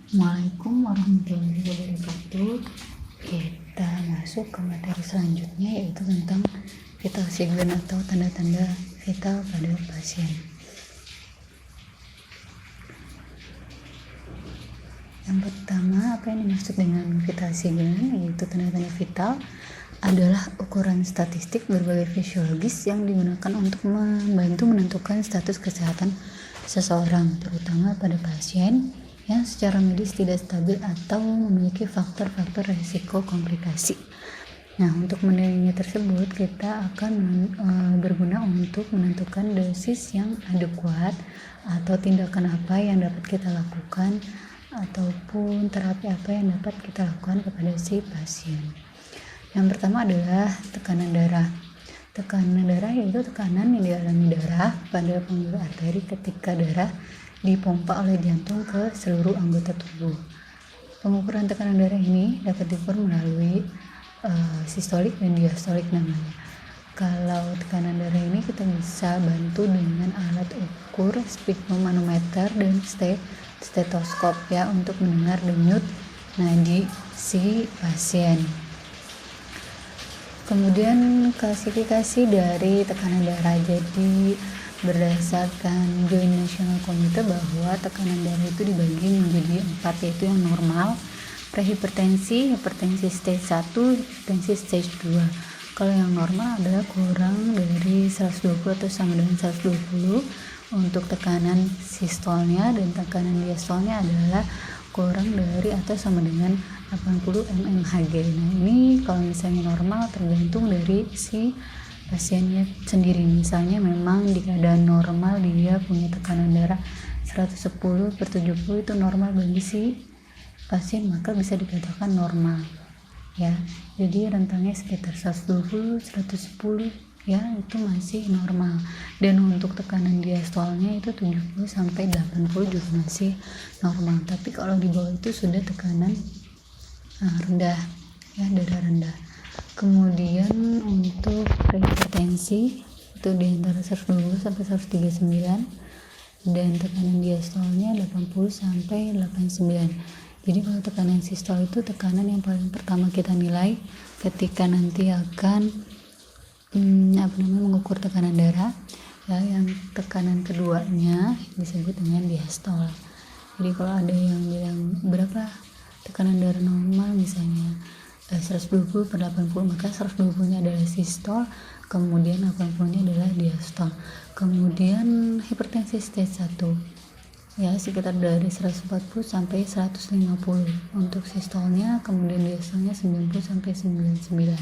Assalamualaikum warahmatullahi wabarakatuh. Kita masuk ke materi selanjutnya, yaitu tentang vital sign atau tanda-tanda vital pada pasien. Yang pertama, apa yang dimaksud dengan vital sign, yaitu tanda-tanda vital adalah ukuran statistik berbagai fisiologis yang digunakan untuk membantu menentukan status kesehatan seseorang, terutama pada pasien yang secara medis tidak stabil atau memiliki faktor-faktor risiko komplikasi. Nah, untuk menilainya tersebut, kita akan berguna untuk menentukan dosis yang adekuat atau tindakan apa yang dapat kita lakukan ataupun terapi apa yang dapat kita lakukan kepada si pasien. Yang pertama adalah tekanan darah. Tekanan darah yaitu tekanan yang dialami darah pada pembuluh arteri ketika darah dipompa oleh jantung ke seluruh anggota tubuh. Pengukuran tekanan darah ini dapat diukur melalui sistolik dan diastolik namanya. Kalau tekanan darah ini kita bisa bantu dengan alat ukur sphygmomanometer dan stetoskop ya, untuk mendengar denyut nadi si pasien. Kemudian klasifikasi dari tekanan darah. Jadi berdasarkan Joint National Committee bahwa tekanan darah itu dibagi menjadi 4, yaitu yang normal, prehipertensi, hipertensi stage 1, hipertensi stage 2. Kalau yang normal adalah kurang dari 120 atau sama dengan 120 untuk tekanan sistolnya, dan tekanan diastolnya adalah kurang dari atau sama dengan 80 mmHg. Nah, ini kalau misalnya normal tergantung dari si pasiennya sendiri. Misalnya memang di keadaan normal dia punya tekanan darah 110/70 itu normal bagi si pasien, maka bisa dikatakan normal ya. Jadi rentangnya sekitar 120-110 ya, itu masih normal. Dan untuk tekanan diastolnya itu 70-80 juga masih normal. Tapi kalau di bawah itu sudah tekanan rendah ya, darah rendah. Kemudian untuk prehipertensi itu di antara 120 sampai 139, dan tekanan diastolnya 80 sampai 89. Jadi kalau tekanan sistol itu tekanan yang paling pertama kita nilai ketika nanti akan mengukur tekanan darah ya. Yang tekanan keduanya disebut dengan diastol. Jadi kalau ada yang bilang berapa tekanan darah normal, misalnya 120/80, maka 120-nya adalah sistol, kemudian 80-nya adalah diastol. Kemudian hipertensi stage 1 ya, sekitar dari 140 sampai 150 untuk sistolnya, kemudian diastolnya 90 sampai 99.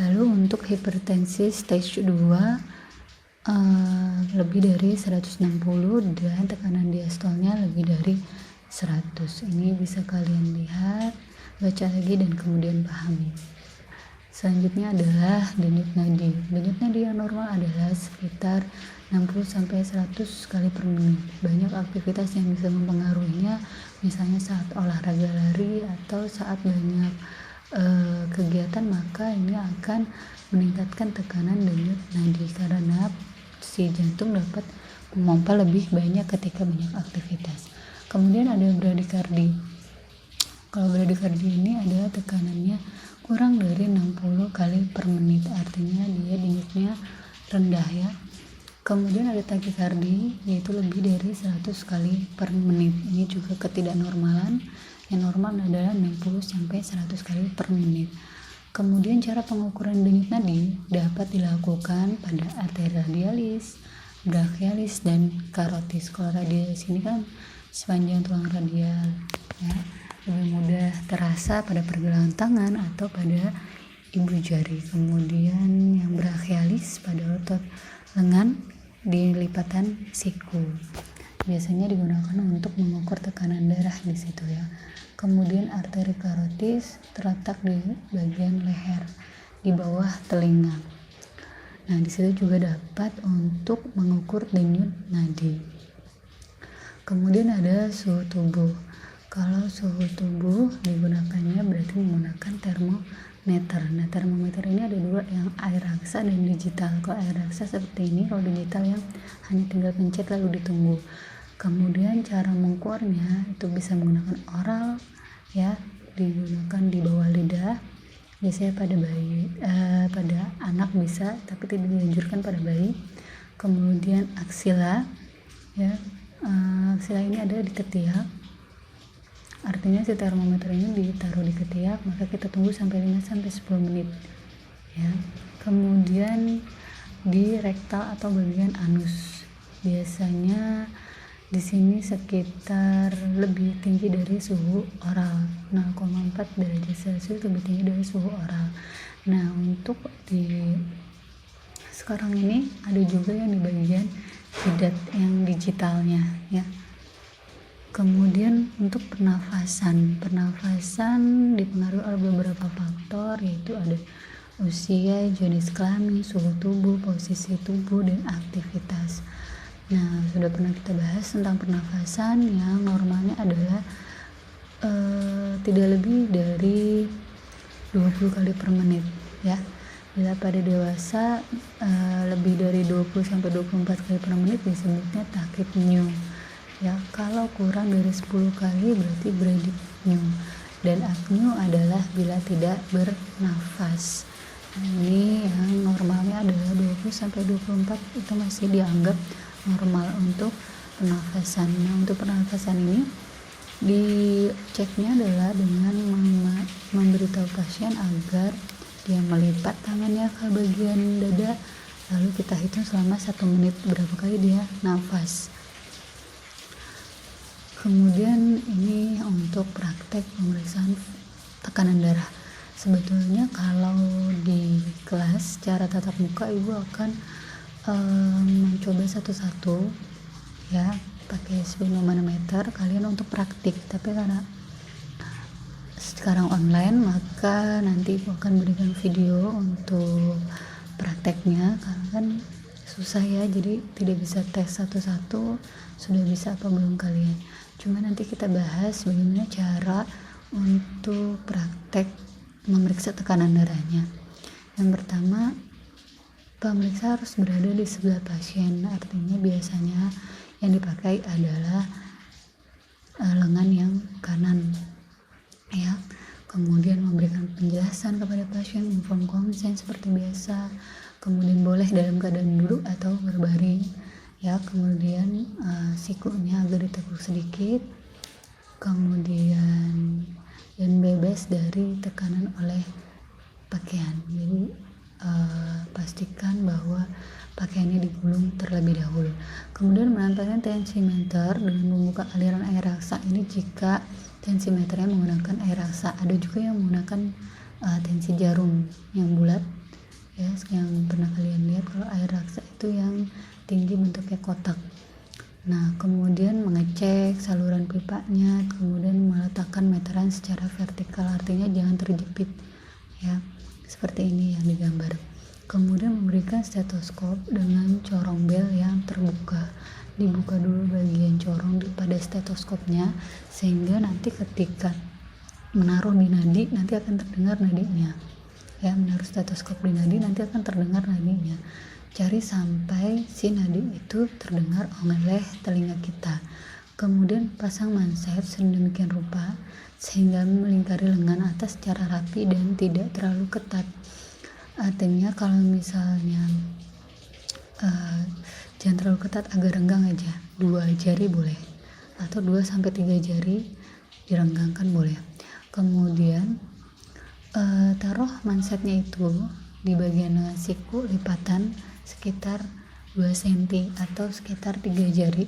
Lalu untuk hipertensi stage 2 lebih dari 160 dan tekanan diastolnya lebih dari 100. Ini bisa kalian lihat, baca lagi, dan kemudian pahami. Selanjutnya adalah denyut nadi. Denyut nadi yang normal adalah sekitar 60-100 kali per menit. Banyak aktivitas yang bisa mempengaruhinya, misalnya saat olahraga lari atau saat banyak kegiatan, maka ini akan meningkatkan tekanan denyut nadi karena si jantung dapat memompa lebih banyak ketika banyak aktivitas. Kemudian ada bradikardi. Kalau bradikardi ini adalah tekanannya kurang dari 60 kali per menit, artinya dia denyutnya rendah ya. Kemudian ada takikardi, yaitu lebih dari 100 kali per menit. Ini juga ketidaknormalan. Yang normal adalah 60 sampai 100 kali per menit. Kemudian cara pengukuran denyut nadi dapat dilakukan pada arteri radialis, brachialis, dan karotis. Kalau radialis ini kan sepanjang tulang radial ya, lebih mudah terasa pada pergelangan tangan atau pada ibu jari. Kemudian yang brachialis pada otot lengan di lipatan siku, biasanya digunakan untuk mengukur tekanan darah di situ ya. Kemudian arteri karotis terletak di bagian leher di bawah telinga. Nah, di situ juga dapat untuk mengukur denyut nadi. Kemudian ada suhu tubuh. Kalau suhu tubuh digunakannya berarti menggunakan termometer. Nah, termometer ini ada dua, yang air raksa dan digital. Kalau air raksa seperti ini, kalau digital yang hanya tinggal pencet lalu ditunggu. Kemudian cara mengukurnya itu bisa menggunakan oral ya, digunakan di bawah lidah, biasanya pada bayi, pada anak bisa, tapi tidak dianjurkan pada bayi. Kemudian aksila ya, aksila ini ada di ketiak, artinya si termometer ini ditaruh di ketiak, maka kita tunggu sampai 5-10 menit ya. Kemudian di rektal atau bagian anus, biasanya di sini sekitar lebih tinggi dari suhu oral, 0,4 derajat Celcius lebih tinggi dari suhu oral. Nah, untuk di sekarang ini ada juga yang di bagian jidat yang digitalnya ya. Kemudian untuk pernafasan dipengaruhi oleh beberapa faktor, yaitu ada usia, jenis kelamin, suhu tubuh, posisi tubuh, dan aktivitas. Nah, sudah pernah kita bahas tentang pernafasan yang normalnya adalah tidak lebih dari 20 kali per menit ya. Bila pada dewasa lebih dari 20-24 kali per menit disebutnya tachypnea ya. Kalau kurang dari 10 kali berarti bradypnea, dan apnea adalah bila tidak bernafas. Nah, ini yang normalnya adalah 20-24, itu masih dianggap normal untuk pernafasan. Nah, untuk pernafasan ini diceknya adalah dengan memberitahu pasien agar dia melipat tangannya ke bagian dada, lalu kita hitung selama 1 menit berapa kali dia nafas. Kemudian ini untuk praktek pemeriksaan tekanan darah. Sebetulnya kalau di kelas secara tatap muka ibu akan mencoba satu-satu ya, pakai sphygmomanometer kalian untuk praktik. Tapi karena sekarang online, maka nanti ibu akan berikan video untuk prakteknya, karena kan susah ya, jadi tidak bisa tes satu-satu sudah bisa apa belum kalian. Cuma nanti kita bahas bagaimana cara untuk praktek memeriksa tekanan darahnya. Yang pertama, pemeriksa harus berada di sebelah pasien, artinya biasanya yang dipakai adalah lengan yang kanan ya. Kemudian memberikan penjelasan kepada pasien, inform konsen seperti biasa. Kemudian boleh dalam keadaan duduk atau berbaring ya. Kemudian sikunya agak ditekuk sedikit, kemudian dan bebas dari tekanan oleh pakaian. Jadi pastikan bahwa pakaiannya digulung terlebih dahulu. Kemudian menempelkan tensimeter dengan membuka aliran air raksa. Ini jika tensimeternya menggunakan air raksa. Ada juga yang menggunakan tensi jarum yang bulat ya, yang pernah kalian lihat. Kalau air raksa itu yang tinggi bentuknya kotak. Nah, kemudian mengecek saluran pipanya, kemudian meletakkan meteran secara vertikal, artinya jangan terjepit ya, seperti ini yang digambar. Kemudian memberikan stetoskop dengan corong bel yang terbuka. Dibuka dulu bagian corong pada stetoskopnya, sehingga nanti ketika menaruh di nadi nanti akan terdengar nadinya ya. Menaruh stetoskop di nadi nanti akan terdengar nadinya. Cari sampai si nadi itu terdengar oleh telinga kita. Kemudian pasang manset sedemikian rupa sehingga melingkari lengan atas secara rapi dan tidak terlalu ketat. Artinya kalau misalnya jangan terlalu ketat, agak renggang aja, 2 jari boleh, atau 2-3 jari direnggangkan boleh. Kemudian taruh mansetnya itu di bagian siku lipatan sekitar 2 cm atau sekitar 3 jari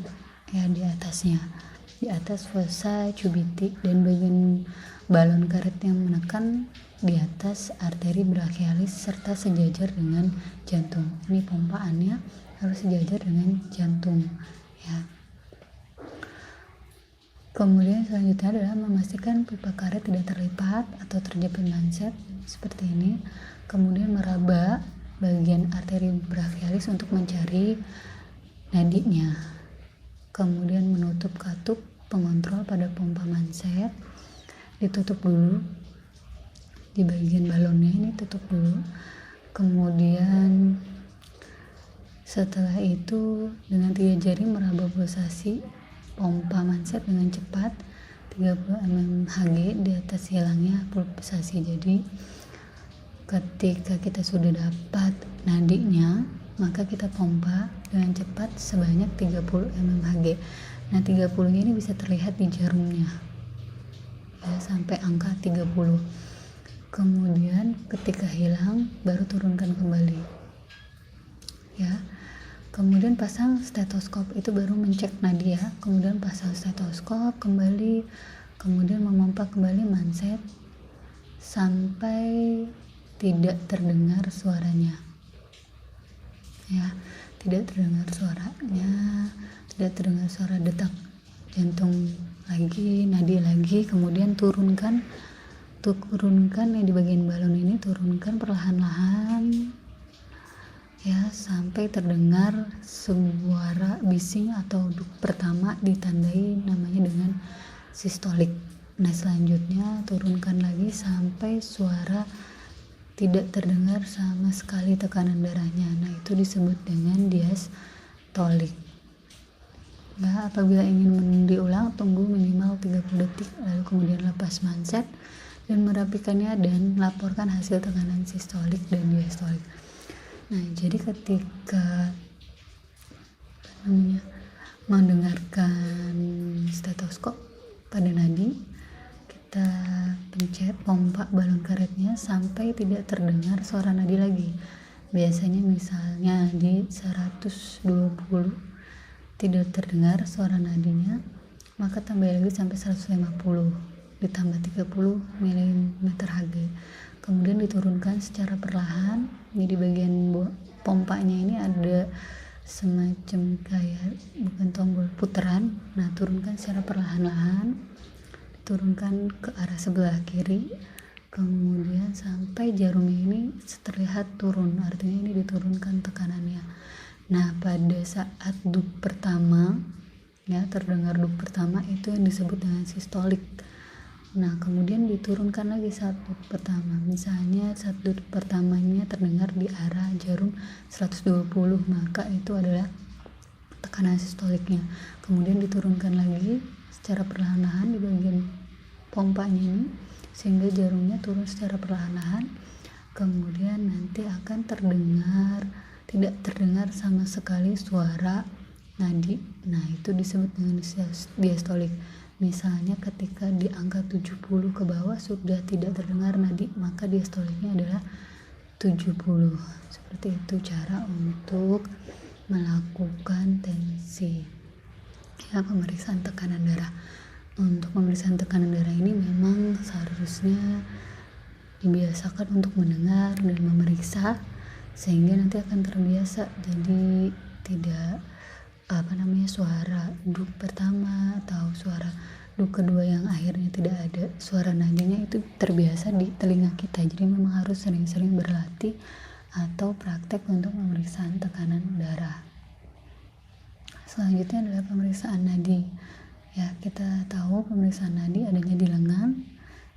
ya di atasnya, di atas fossa cubiti, dan bagian balon karet yang menekan di atas arteri brachialis serta sejajar dengan jantung. Ini pompaannya harus sejajar dengan jantung ya. Kemudian selanjutnya adalah memastikan pipa karet tidak terlipat atau terjepit manset seperti ini. Kemudian meraba bagian arteri brachialis untuk mencari nadinya. Kemudian menutup katup pengontrol pada pompa manset, ditutup dulu di bagian balonnya ini, tutup dulu. Kemudian setelah itu dengan 3 jari meraba pulsasi pompa manset dengan cepat 30 mmHg di atas hilangnya pulsasi. Jadi ketika kita sudah dapat nadinya, maka kita pompa dengan cepat sebanyak 30 mmHg. Nah 30-nya ini bisa terlihat di jarumnya ya, sampai angka 30. Kemudian ketika hilang baru turunkan kembali ya. Kemudian pasang stetoskop, itu baru mencek nadi ya. Kemudian pasang stetoskop kembali, kemudian memompa kembali manset sampai tidak terdengar suaranya ya, tidak terdengar suaranya, tidak terdengar suara detak jantung lagi, nadi lagi. Kemudian turunkan yang di bagian balon ini, turunkan perlahan-lahan ya sampai terdengar suara bising atau duk pertama, ditandai namanya dengan sistolik. Nah selanjutnya turunkan lagi sampai suara tidak terdengar sama sekali tekanan darahnya. Nah itu disebut dengan diastolik. Nah, apabila ingin diulang, tunggu minimal 30 detik, lalu kemudian lepas manset dan merapikannya dan laporkan hasil tekanan sistolik dan diastolik. Nah, jadi ketika mendengarkan stetoskop pada nadi, kita pencet pompa balon karetnya sampai tidak terdengar suara nadi lagi. Biasanya misalnya di 120 tidak terdengar suara nadinya, maka tambah lagi sampai 150 ditambah 30 mmHg. Kemudian diturunkan secara perlahan. Jadi bagian pompanya ini ada semacam kayak bukan tombol putaran. Nah turunkan secara perlahan-lahan, turunkan ke arah sebelah kiri, kemudian sampai jarumnya ini terlihat turun, artinya ini diturunkan tekanannya. Nah pada saat duk pertama ya, terdengar duk pertama, itu yang disebut dengan sistolik. Nah kemudian diturunkan lagi saat duk pertama, misalnya saat duk pertamanya terdengar di arah jarum 120, maka itu adalah tekanan sistoliknya. Kemudian diturunkan lagi secara perlahan-lahan di bagian pompanya ini sehingga jarumnya turun secara perlahan-lahan. Kemudian nanti akan tidak terdengar sama sekali suara nadi. Nah itu disebut dengan diastolik. Misalnya ketika di angka 70 ke bawah sudah tidak terdengar nadi, maka diastoliknya adalah 70. Seperti itu cara untuk melakukan tensi ya, pemeriksaan tekanan darah. Untuk pemeriksaan tekanan darah ini memang seharusnya dibiasakan untuk mendengar dan memeriksa sehingga nanti akan terbiasa. Jadi tidak suara duk pertama atau suara duk kedua yang akhirnya tidak ada suara nadinya itu terbiasa di telinga kita. Jadi memang harus sering-sering berlatih atau praktek untuk pemeriksaan tekanan darah. Selanjutnya adalah pemeriksaan nadi ya. Kita tahu pemeriksaan nadi adanya di lengan.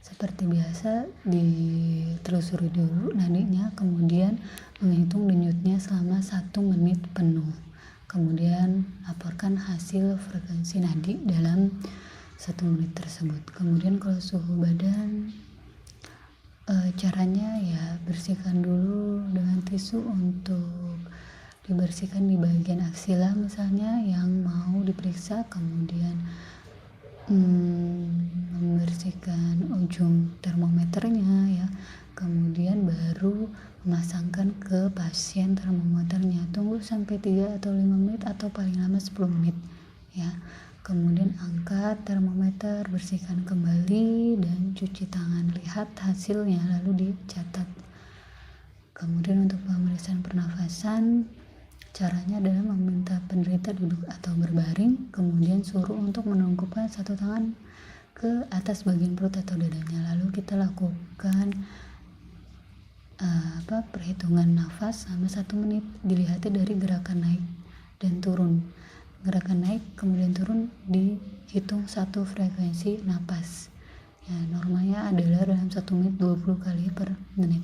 Seperti biasa ditelusuri dulu nadinya, kemudian menghitung denyutnya selama 1 menit penuh. Kemudian laporkan hasil frekuensi nadi dalam 1 menit tersebut. Kemudian kalau suhu badan, caranya ya bersihkan dulu dengan tisu untuk dibersihkan di bagian aksila misalnya yang mau diperiksa. Kemudian membersihkan ujung termometernya ya. Kemudian baru memasangkan ke pasien termometernya. Tunggu sampai 3 atau 5 menit atau paling lama 10 menit ya. Kemudian angkat termometer, bersihkan kembali dan cuci tangan. Lihat hasilnya lalu dicatat. Kemudian untuk pemeriksaan pernafasan, caranya adalah meminta penderita duduk atau berbaring, kemudian suruh untuk menungkupkan satu tangan ke atas bagian perut atau dadanya. Lalu kita lakukan perhitungan nafas selama 1 menit. Dilihatnya dari gerakan naik dan turun. Gerakan naik kemudian turun dihitung 1 frekuensi napas. Ya, normalnya adalah dalam 1 menit 20 kali per menit.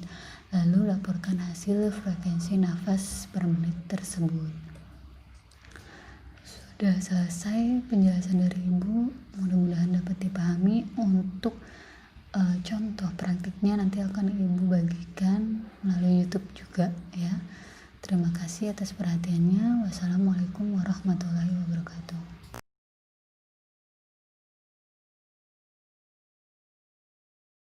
Lalu laporkan hasil frekuensi nafas per menit tersebut. Udah selesai penjelasan dari Ibu, mudah-mudahan dapat dipahami. Untuk contoh praktiknya nanti akan Ibu bagikan melalui YouTube juga ya. Terima kasih atas perhatiannya. Wassalamualaikum warahmatullahi wabarakatuh.